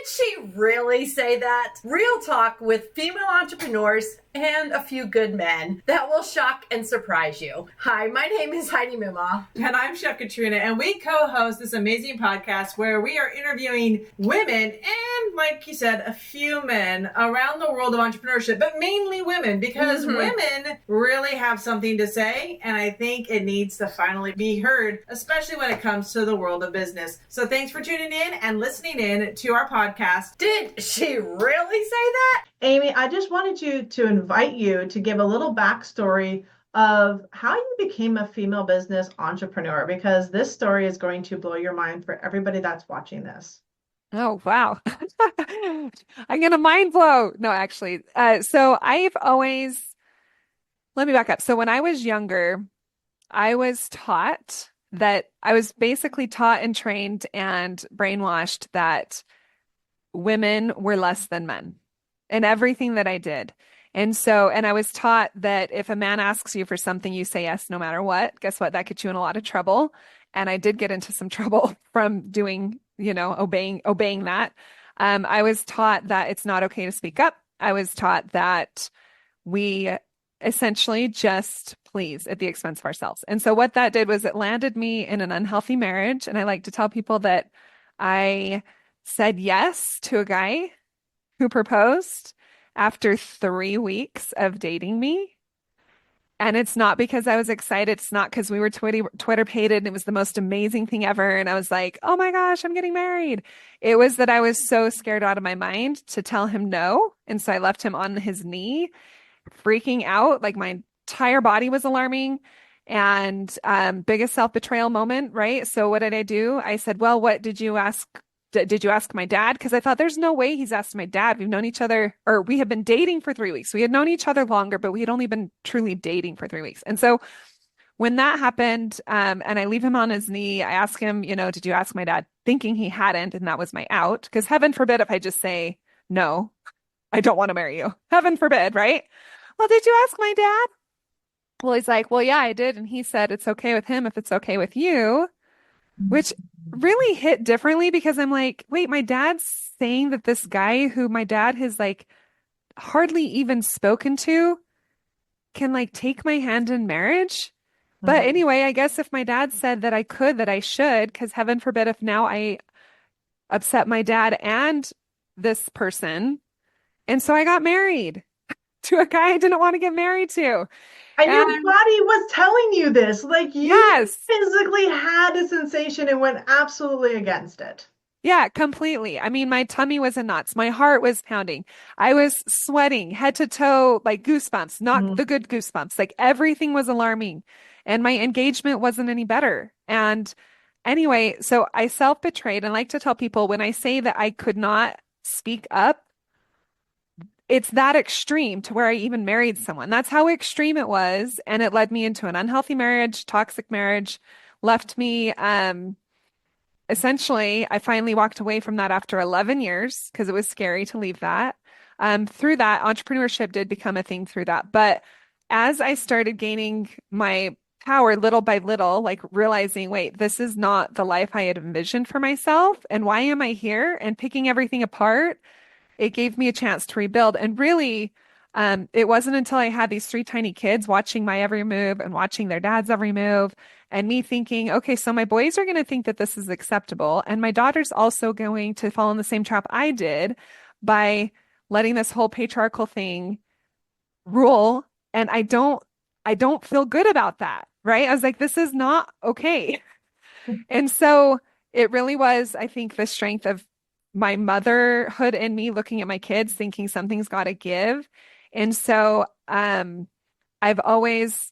she really say that? Real talk with female entrepreneurs and a few good men that will shock and surprise you. Hi, my name is Heidi Mima. And I'm Chef Katrina, and we co-host this amazing podcast where we are interviewing women and, like you said, a few men around the world of entrepreneurship, but mainly women, because women really have something to say, and I think it needs to finally be heard, especially when it comes to the world of business. So thanks for tuning in and listening in to our podcast. Did she really say that? Amy, I just wanted to invite you to give a little backstory of how you became a female business entrepreneur, because this story is going to blow your mind for everybody that's watching this. Oh, wow. I'm going to mind blow. No, actually. So I've always, let me back up. So when I was younger, I was basically taught and trained and brainwashed that women were less than men in everything that I did. And I was taught that if a man asks you for something, you say yes, no matter what. Guess what? That gets you in a lot of trouble. And I did get into some trouble from doing, obeying that. I was taught that it's not okay to speak up. I was taught that we essentially just please at the expense of ourselves. And so what that did was it landed me in an unhealthy marriage. And I like to tell people that I said yes to a guy who proposed after 3 weeks of dating me. And it's not because I was excited. It's not because we were Twitter pated and it was the most amazing thing ever. And I was like, oh my gosh, I'm getting married. It was that I was so scared out of my mind to tell him no. And so I left him on his knee, freaking out. Like my entire body was alarming. And biggest self-betrayal moment, right? So what did I do? I said, well, what did you ask? Did you ask my dad? Because I thought there's no way he's asked my dad. We've known each other, or we had been dating for 3 weeks. We had known each other longer, but we had only been truly dating for 3 weeks. And so when that happened, and I leave him on his knee, I ask him, did you ask my dad? Thinking he hadn't, and that was my out. Because heaven forbid if I just say, no, I don't want to marry you. Heaven forbid, right? Well, did you ask my dad? Well, he's like, well, yeah, I did. And he said, it's okay with him if it's okay with you, which really hit differently because I'm like, wait, my dad's saying that this guy who my dad has like hardly even spoken to can like take my hand in marriage. But anyway, I guess if my dad said that I could, that I should, because heaven forbid if now I upset my dad and this person. And so I got married to a guy I didn't want to get married to. And your body was telling you this, like you physically had a sensation and went absolutely against it. Yeah, completely. I mean, my tummy was in knots. My heart was pounding. I was sweating head to toe, like goosebumps, not the good goosebumps. Like everything was alarming and my engagement wasn't any better. And anyway, so I self-betrayed and like to tell people when I say that I could not speak up, it's that extreme to where I even married someone. That's how extreme it was. And it led me into an unhealthy marriage, toxic marriage, left me, essentially, I finally walked away from that after 11 years because it was scary to leave that. Through that, entrepreneurship did become a thing through that. But as I started gaining my power little by little, like realizing, wait, this is not the life I had envisioned for myself. And why am I here? And picking everything apart, it gave me a chance to rebuild. And really, it wasn't until I had these 3 tiny kids watching my every move and watching their dad's every move and me thinking, okay, so my boys are going to think that this is acceptable. And my daughter's also going to fall in the same trap I did by letting this whole patriarchal thing rule. And I don't feel good about that, right? I was like, this is not okay. And so it really was, I think, the strength of my motherhood in me looking at my kids, thinking something's got to give. And so I was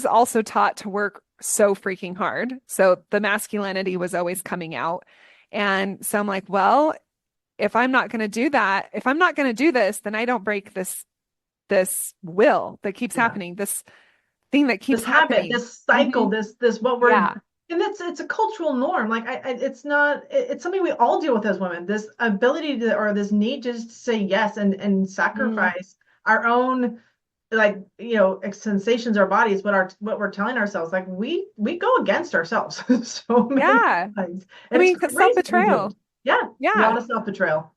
also taught to work so freaking hard. So the masculinity was always coming out. And so I'm like, well, if I'm not going to do that, if I'm not going to do this, then I don't break this will that keeps happening, this thing that keeps happening. This cycle, this what we're and it's a cultural norm. Like it's something we all deal with as women. This ability to, or this need to just say yes and sacrifice our own, like, sensations, our bodies, what we're telling ourselves. Like we go against ourselves so many times. I mean, self-betrayal. Yeah. A Yeah. lot of self-betrayal.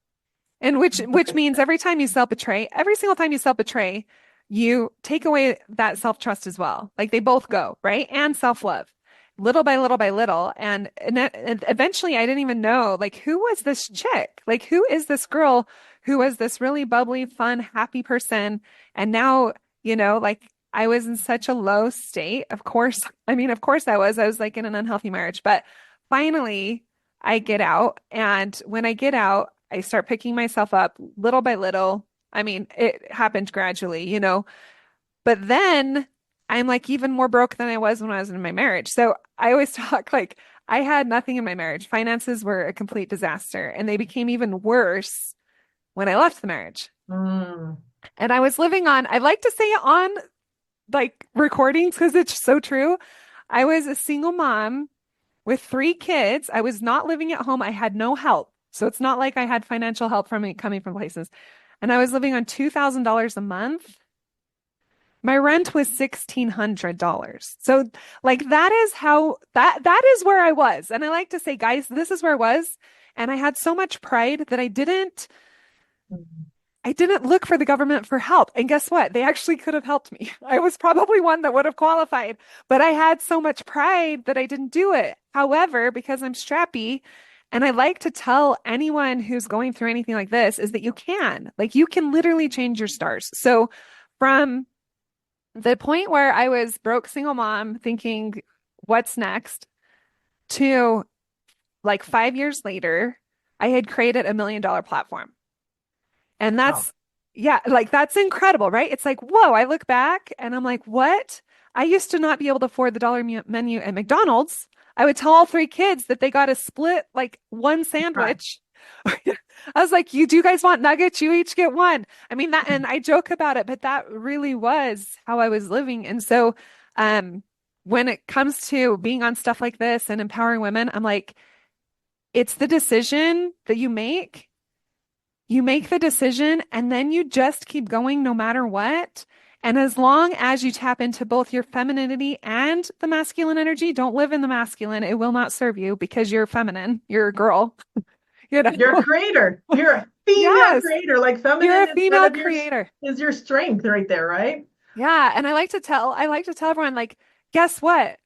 And which means every single time you self-betray, you take away that self-trust as well. Like they both go, right? And self-love, little by little by little. And eventually I didn't even know, like, who was this chick? Like, who is this girl who was this really bubbly, fun, happy person? And now, like I was in such a low state. Of course, of course I was like in an unhealthy marriage, but finally I get out. And when I get out, I start picking myself up little by little. It happened gradually, but then I'm like even more broke than I was when I was in my marriage. So I always talk like I had nothing in my marriage. Finances were a complete disaster, and they became even worse when I left the marriage. Mm. And I was living on, I like to say it on like recordings because it's so true. I was a single mom with 3 kids. I was not living at home. I had no help. So it's not like I had financial help from me coming from places. And I was living on $2,000 a month. My rent was $1,600. So like that is how that is where I was. And I like to say, guys, this is where I was. And I had so much pride that I didn't look for the government for help. And guess what? They actually could have helped me. I was probably one that would have qualified, but I had so much pride that I didn't do it. However, because I'm strappy, and I like to tell anyone who's going through anything like this is that you can literally change your stars. So from the point where I was broke single mom thinking, what's next, to like 5 years later, I had created $1 million platform. And that's, yeah, like that's incredible, right? It's like, whoa, I look back and I'm like, what? I used to not be able to afford the dollar menu at McDonald's. I would tell all 3 kids that they got to split like one sandwich. Right. I was like, do you guys want nuggets? You each get one. And I joke about it, but that really was how I was living. And so, when it comes to being on stuff like this and empowering women, I'm like, it's the decision that you make. You make the decision and then you just keep going no matter what. And as long as you tap into both your femininity and the masculine energy, don't live in the masculine. It will not serve you because you're feminine. You're a girl. You're a creator. You're a female creator. Like feminine you're a female creator is your strength right there, right? Yeah. And I like to tell everyone, like, guess what?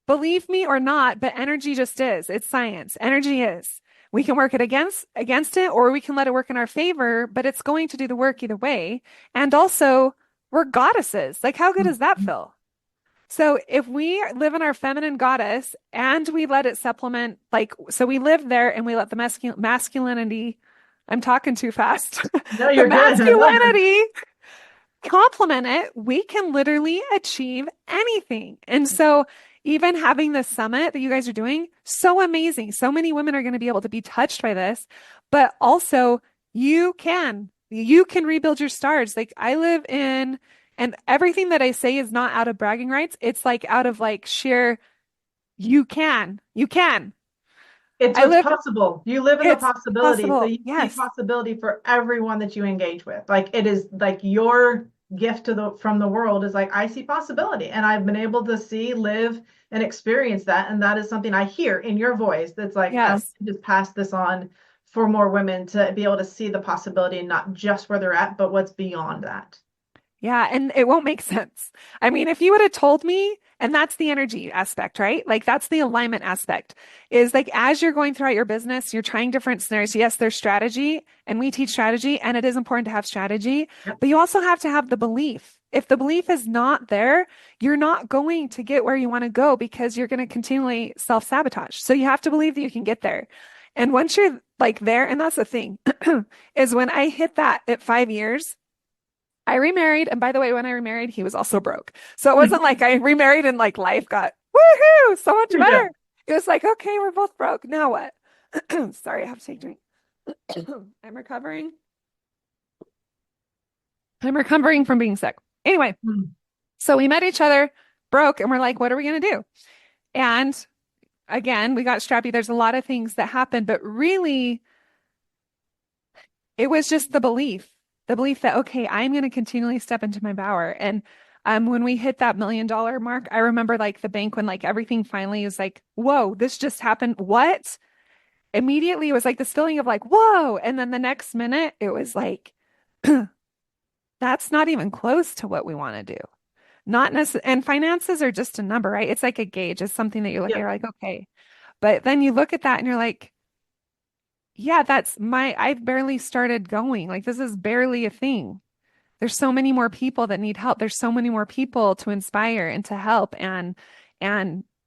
Believe me or not, but energy just is. It's science. Energy is. We can work it against it, or we can let it work in our favor, but it's going to do the work either way. And also, we're goddesses. Like, how good does that feel? So if we live in our feminine goddess and we let it supplement, like, so we live there and we let the masculinity, I'm talking too fast. No, you're the good. masculinity complement it, we can literally achieve anything. And so even having this summit that you guys are doing, so amazing. So many women are going to be able to be touched by this, but also you can rebuild your stars. Like I live in, and everything that I say is not out of bragging rights. It's like out of like sheer, you can. It's possible. You live in the possibility. So you see possibility for everyone that you engage with. Like it is like your gift from the world is like, I see possibility, and I've been able to see, live, and experience that. And that is something I hear in your voice. That's like, I just pass this on for more women to be able to see the possibility and not just where they're at, but what's beyond that. Yeah. And it won't make sense. I mean, if you would have told me, and that's the energy aspect, right? Like that's the alignment aspect is like, as you're going throughout your business, you're trying different scenarios. Yes, there's strategy and we teach strategy, and it is important to have strategy, but you also have to have the belief. If the belief is not there, you're not going to get where you want to go because you're going to continually self-sabotage. So you have to believe that you can get there. And once you're like there, and that's the thing is when I hit that at 5 years, I remarried. And by the way, when I remarried, he was also broke. So it wasn't like I remarried and like life got woohoo, so much better. It was like, okay, we're both broke. Now what? Sorry, I have to take a drink. I'm recovering from being sick. Anyway, so we met each other broke and we're like, what are we going to do? And again, we got strappy. There's a lot of things that happened, but really it was just the belief that, okay, I'm going to continually step into my power. And when we hit that $1 million mark, I remember like the bank when like everything finally was like, whoa, this just happened. What? immediately it was like this feeling of like, whoa. And then the next minute it was like, that's not even close to what we want to do. Not necessarily, and finances are just a number, right? It's like a gauge. It's something that you're like, okay. But then you look at that and you're like, yeah, I've barely started going. Like, this is barely a thing. There's so many more people that need help. There's so many more people to inspire and to help and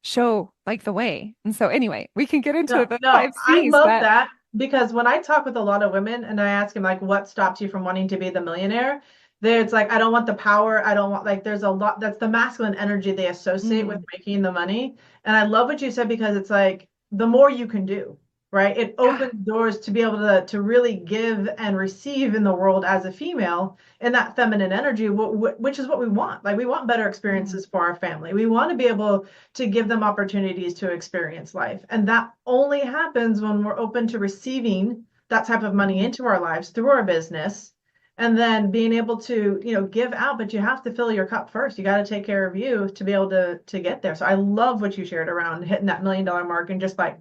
show like the way. And so anyway, we can get into the 5 I C's, love that, because when I talk with a lot of women and I ask them like, what stopped you from wanting to be the millionaire? It's like, I don't want the power. I don't want, like, there's a lot, that's the masculine energy they associate with making the money. And I love what you said, because it's like, the more you can do, right? It opens doors to be able to really give and receive in the world as a female in that feminine energy, which is what we want. Like, we want better experiences for our family. We want to be able to give them opportunities to experience life. And that only happens when we're open to receiving that type of money into our lives through our business, and then being able to, give out. But you have to fill your cup first. You got to take care of you to be able to get there. So I love what you shared around hitting that $1 million mark, and just like,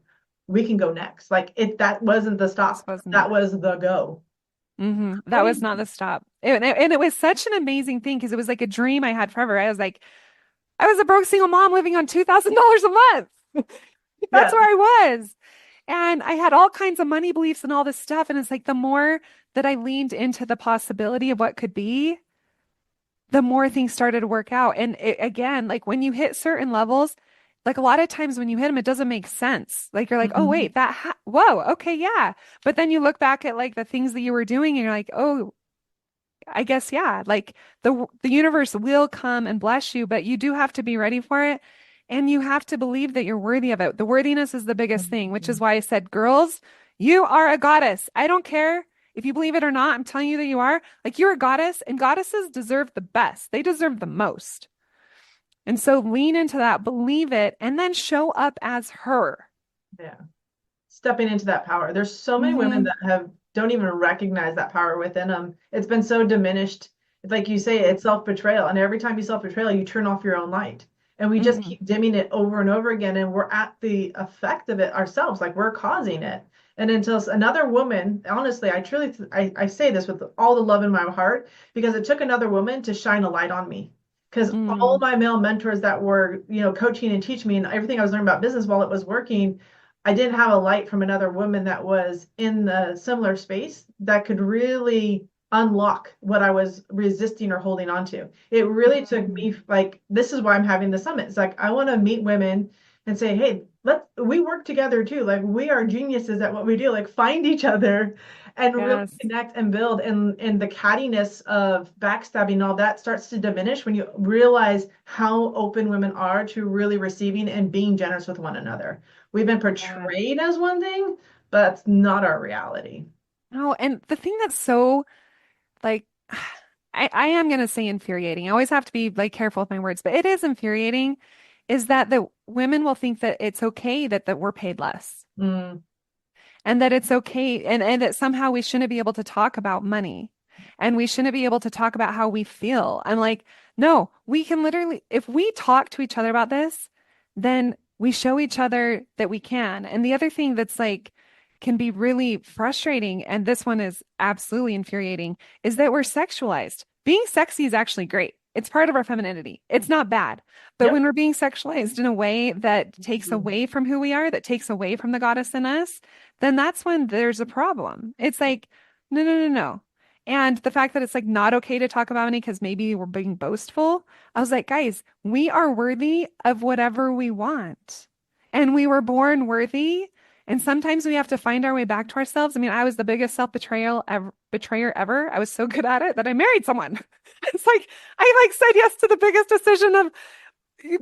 we can go next. Like, that wasn't the stop. That was the go. That was not the stop. And it was such an amazing thing, because it was like a dream I had forever. I was a broke single mom living on $2,000 a month. That's where I was. And I had all kinds of money beliefs and all this stuff. And it's like, the more that I leaned into the possibility of what could be, the more things started to work out. And again, like, when you hit certain levels, like, a lot of times when you hit them, it doesn't make sense. Like, you're like, oh, wait, whoa, okay, yeah. But then you look back at like the things that you were doing and you're like, oh, I guess, yeah, like the universe will come and bless you, but you do have to be ready for it. And you have to believe that you're worthy of it. The worthiness is the biggest thing, which is why I said, girls, you are a goddess. I don't care if you believe it or not. I'm telling you that you are. Like, you're a goddess, and goddesses deserve the best. They deserve the most. And so lean into that, believe it, and then show up as her. Yeah. Stepping into that power. There's so many women that don't even recognize that power within them. It's been so diminished. It's like you say, it's self-betrayal. And every time you self-betrayal, you turn off your own light. And we just keep dimming it over and over again. And we're at the effect of it ourselves. Like, we're causing it. And until another woman, honestly, I say this with all the love in my heart, because it took another woman to shine a light on me. Because all my male mentors that were, coaching and teaching me, and everything I was learning about business while it was working, I didn't have a light from another woman that was in the similar space that could really unlock what I was resisting or holding on to. It really took me, like, this is why I'm having the summit. It's like, I want to meet women and say, hey, we work together too. Like, we are geniuses at what we do. Like, find each other and really connect and build. And the cattiness of backstabbing and all that starts to diminish when you realize how open women are to really receiving and being generous with one another. We've been portrayed as one thing, but it's not our reality. No, and the thing that's so, like, I am going to say infuriating. I always have to be like careful with my words, but it is infuriating, is that the women will think that it's okay that we're paid less. And that it's okay, and that somehow we shouldn't be able to talk about money, and we shouldn't be able to talk about how we feel. I'm like, no, we can literally, if we talk to each other about this, then we show each other that we can. And the other thing that's like, can be really frustrating, and this one is absolutely infuriating, is that we're sexualized. Being sexy is actually great. It's part of our femininity. It's not bad. But when we're being sexualized in a way that takes away from who we are, that takes away from the goddess in us, then that's when there's a problem. It's like, no. And the fact that it's like not okay to talk about money because maybe we're being boastful. I was like, guys, we are worthy of whatever we want. And we were born worthy. And sometimes we have to find our way back to ourselves. I mean, I was the biggest betrayer ever. I was so good at it that I married someone. It's like, I like said yes to the biggest decision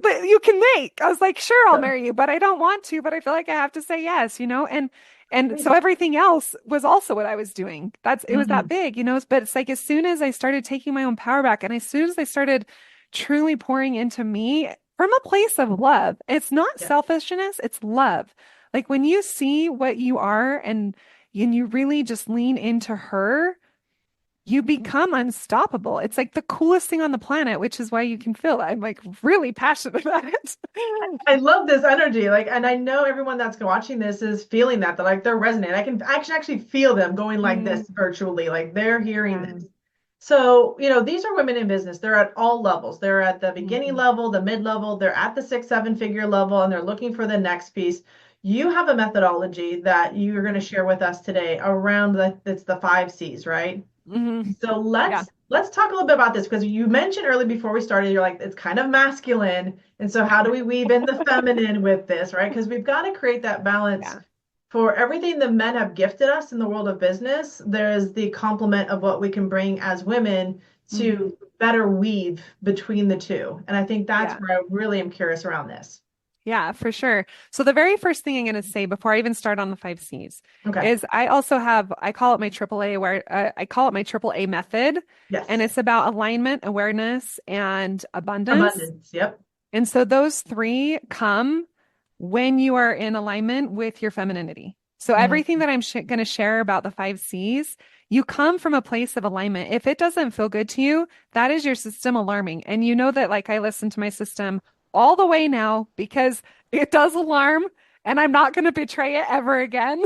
but you can make. I was like, sure, I'll marry you, but I don't want to, but I feel like I have to say yes, and so everything else was also what I was doing. It was that big, but it's like, as soon as I started taking my own power back, and as soon as I started truly pouring into me from a place of love, it's not selfishness, it's love. Like, when you see what you are and you really just lean into her, you become unstoppable. It's like the coolest thing on the planet, which is why you can feel it. I'm like really passionate about it. I love this energy. Like, and I know everyone that's watching this is feeling that. They're like, they're resonating. I can actually feel them going like this virtually, like they're hearing this. So, these are women in business. They're at all levels. They're at the beginning level, the mid level, they're at the 6, 7 figure level, and they're looking for the next piece. You have a methodology that you're going to share with us today around it's the 5 C's, right? So let's talk a little bit about this, because you mentioned early before we started, you're like, it's kind of masculine. And so how do we weave in the feminine with this, right? Because we've got to create that balance. For everything the men have gifted us in the world of business, there's the complement of what we can bring as women to better weave between the two. And I think that's where I really am curious around this. Yeah, for sure. So the very first thing I'm going to say before I even start on the 5 C's is I also have, I call it my triple A method. Yes. And it's about alignment, awareness, and abundance. Yep. And so those three come when you are in alignment with your femininity. So everything that I'm going to share about the 5 C's, you come from a place of alignment. If it doesn't feel good to you, that is your system alarming. And you know that, like, I listen to my system all the way now because it does alarm, and I'm not going to betray it ever again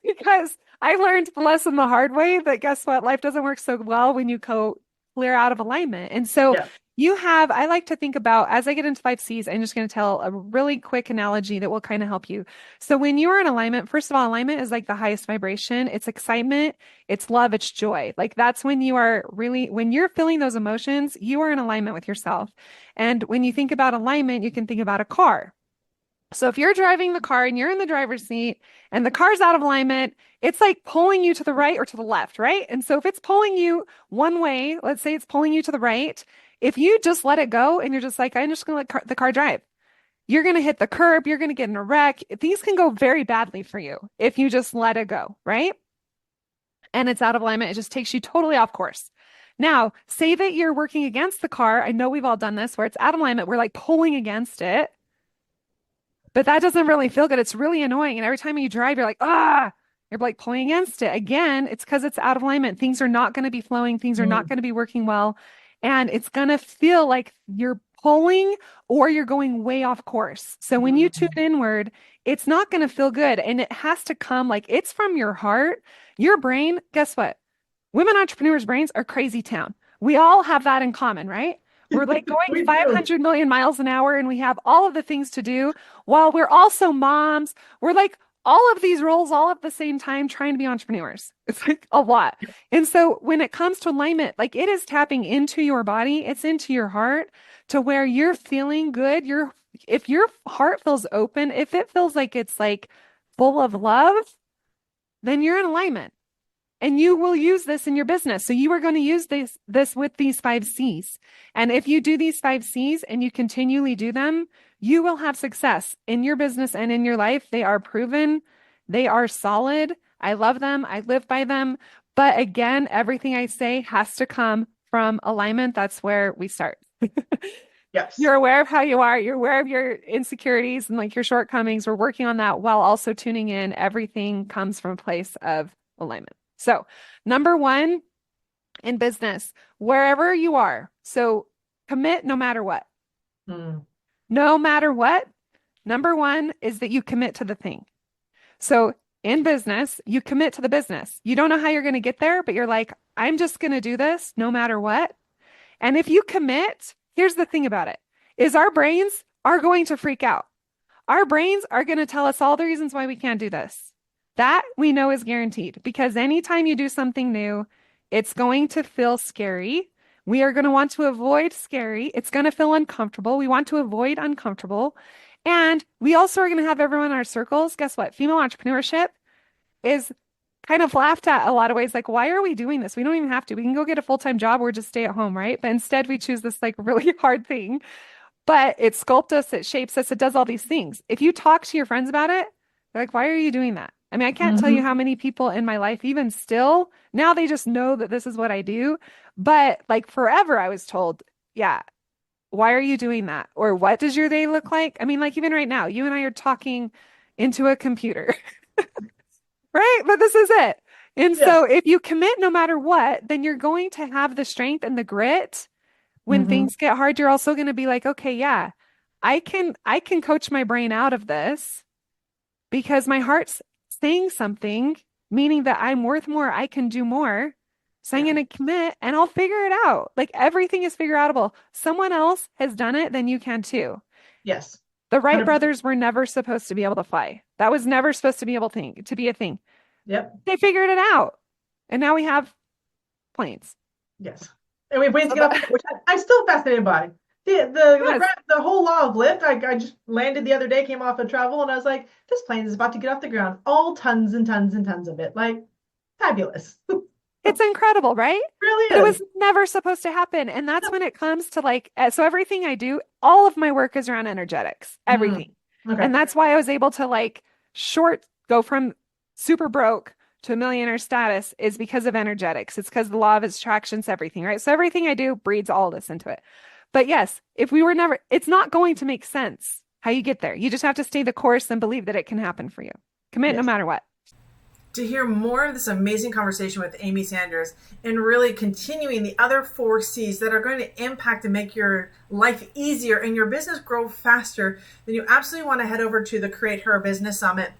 because I learned the lesson the hard way that guess what? Life doesn't work so well when you go clear out of alignment. And so I like to think about, as I get into 5 C's, I'm just going to tell a really quick analogy that will kind of help you. So when you're in alignment, first of all, alignment is like the highest vibration. It's excitement, it's love, it's joy. Like that's when when you're feeling those emotions, you are in alignment with yourself. And when you think about alignment, you can think about a car. So if you're driving the car and you're in the driver's seat and the car's out of alignment, it's like pulling you to the right or to the left, right? And so if it's pulling you one way, let's say it's pulling you to the right, if you just let it go and you're just like, I'm just going to let the car drive, you're going to hit the curb, you're going to get in a wreck. Things can go very badly for you if you just let it go, right? And it's out of alignment. It just takes you totally off course. Now, say that you're working against the car. I know we've all done this where it's out of alignment. We're like pulling against it. But that doesn't really feel good. It's really annoying. And every time you drive, you're like, you're like pulling against it. Again, it's because it's out of alignment. Things are not going to be flowing. Things are not going to be working well. And it's going to feel like you're pulling or you're going way off course. So when you tune inward, it's not going to feel good. And it has to come like it's from your heart, your brain. Guess what? Women entrepreneurs' brains are crazy town. We all have that in common, right? We're like going 500 million miles an hour and we have all of the things to do while we're also moms. We're like all of these roles all at the same time trying to be entrepreneurs. It's like a lot. And so when it comes to alignment, like it is tapping into your body, it's into your heart to where you're feeling good. If your heart feels open, if it feels like it's like full of love, then you're in alignment. And you will use this in your business. So you are going to use this with these 5 C's. And if you do these 5 C's and you continually do them, you will have success in your business and in your life. They are proven. They are solid. I love them. I live by them. But again, everything I say has to come from alignment. That's where we start. Yes. You're aware of how you are. You're aware of your insecurities and like your shortcomings. We're working on that while also tuning in. Everything comes from a place of alignment. So number one in business, wherever you are, so commit no matter what. No matter what, number one is that you commit to the thing. So in business, you commit to the business. You don't know how you're going to get there, but you're like, I'm just going to do this no matter what. And if you commit, here's the thing about it, is our brains are going to freak out. Our brains are going to tell us all the reasons why we can't do this. That we know is guaranteed because anytime you do something new, it's going to feel scary. We are going to want to avoid scary. It's going to feel uncomfortable. We want to avoid uncomfortable. And we also are going to have everyone in our circles. Guess what? Female entrepreneurship is kind of laughed at a lot of ways. Like, why are we doing this? We don't even have to. We can go get a full-time job or just stay at home, right? But instead we choose this like really hard thing. But it sculpts us, it shapes us, it does all these things. If you talk to your friends about it, they're like, why are you doing that? I mean, I can't tell you how many people in my life, even still, now they just know that this is what I do. But like forever, I was told, yeah, why are you doing that? Or what does your day look like? I mean, like even right now, you and I are talking into a computer, right? But this is it. And Yes. so if you commit no matter what, then you're going to have the strength and the grit when things get hard. You're also going to be like, okay, yeah, I can coach my brain out of this because my heart's saying something, meaning that I'm worth more, I can do more. So I'm Yeah. going to commit and I'll figure it out. Like everything is figure outable. Someone else has done it, then you can too. Yes. The Wright 100%. brothers were never supposed to be able to fly. That was never supposed to be able to be a thing. Yep. They figured it out. And now we have planes. Yes. And we have ways So to get off, which I'm still fascinated by. Yes. The whole law of lift. I just landed the other day, came off of travel, and I was like, this plane is about to get off the ground. All tons and tons and tons of it. Like, fabulous. It's incredible, right? Really But it is. was never supposed to happen. And that's when it comes to like, so everything I do, all of my work is around energetics, everything. Okay. And that's why I was able to like go from super broke to a millionaire status is because of energetics. It's because the law of attraction's everything, right? So everything I do breeds all this into it. But yes, if we were never, it's not going to make sense how you get there. You just have to stay the course and believe that it can happen for you. Commit no Yes. matter what. To hear more of this amazing conversation with Amy Sanders and really continuing the other 4 C's that are going to impact and make your life easier and your business grow faster, then you absolutely want to head over to the Create Her Business Summit.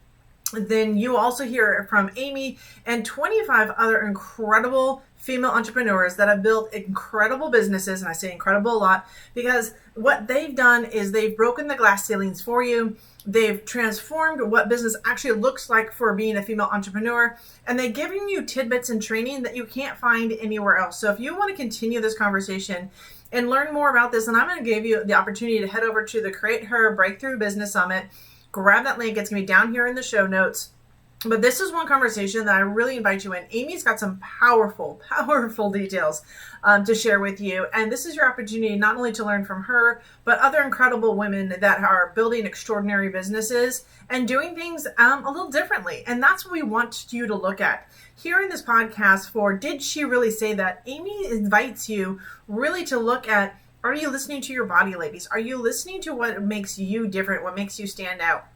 Then you also hear from Amy and 25 other incredible female entrepreneurs that have built incredible businesses. And I say incredible a lot because what they've done is they've broken the glass ceilings for you. They've transformed what business actually looks like for being a female entrepreneur. And they've given you tidbits and training that you can't find anywhere else. So if you want to continue this conversation and learn more about this, and I'm going to give you the opportunity to head over to the Create Her Breakthrough Business Summit. Grab that link. It's going to be down here in the show notes. But this is one conversation that I really invite you in. Amy's got some powerful, powerful details to share with you. And this is your opportunity not only to learn from her, but other incredible women that are building extraordinary businesses and doing things a little differently. And that's what we want you to look at. Here in this podcast for Did She Really Say That? Amy invites you really to look at, are you listening to your body, ladies? Are you listening to what makes you different, what makes you stand out?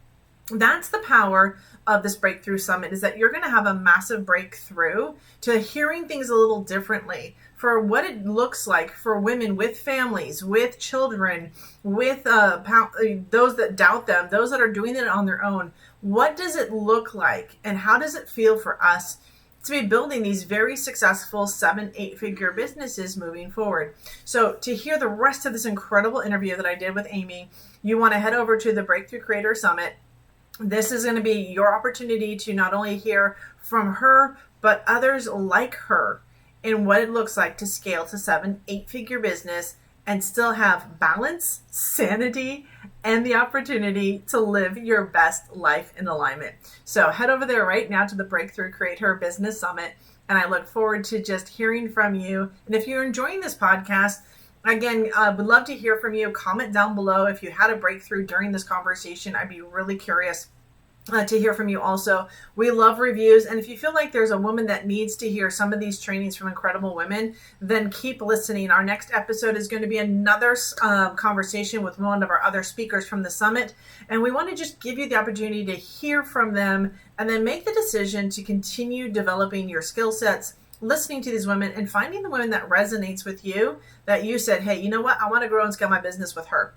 That's the power of this Breakthrough Summit, is that you're going to have a massive breakthrough to hearing things a little differently for what it looks like for women with families, with children, with those that doubt them, those that are doing it on their own. What does it look like and how does it feel for us to be building these very successful 7-8 figure businesses moving forward? So to hear the rest of this incredible interview that I did with Amy, you want to head over to the Breakthrough Creator Summit. This is going to be your opportunity to not only hear from her, but others like her in what it looks like to scale to 7-8 figure business and still have balance, sanity, and the opportunity to live your best life in alignment. So head over there right now to the Breakthrough Create Her Business Summit. And I look forward to just hearing from you. And if you're enjoying this podcast, again, I would love to hear from you. Comment down below if you had a breakthrough during this conversation. I'd be really curious to hear from you also. We love reviews. And if you feel like there's a woman that needs to hear some of these trainings from incredible women, then keep listening. Our next episode is going to be another conversation with one of our other speakers from the summit. And we want to just give you the opportunity to hear from them and then make the decision to continue developing your skill sets, listening to these women and finding the women that resonates with you, that you said, hey, you know what? I want to grow and scale my business with her.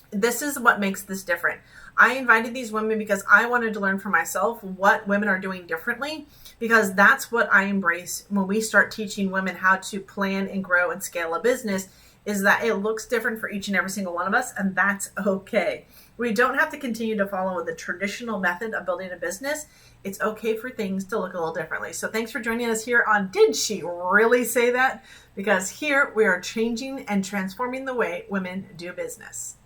This is what makes this different. I invited these women because I wanted to learn for myself what women are doing differently, because that's what I embrace when we start teaching women how to plan and grow and scale a business, is that it looks different for each and every single one of us, and that's okay. We don't have to continue to follow the traditional method of building a business. It's okay for things to look a little differently. So thanks for joining us here on Did She Really Say That? Because here we are changing and transforming the way women do business.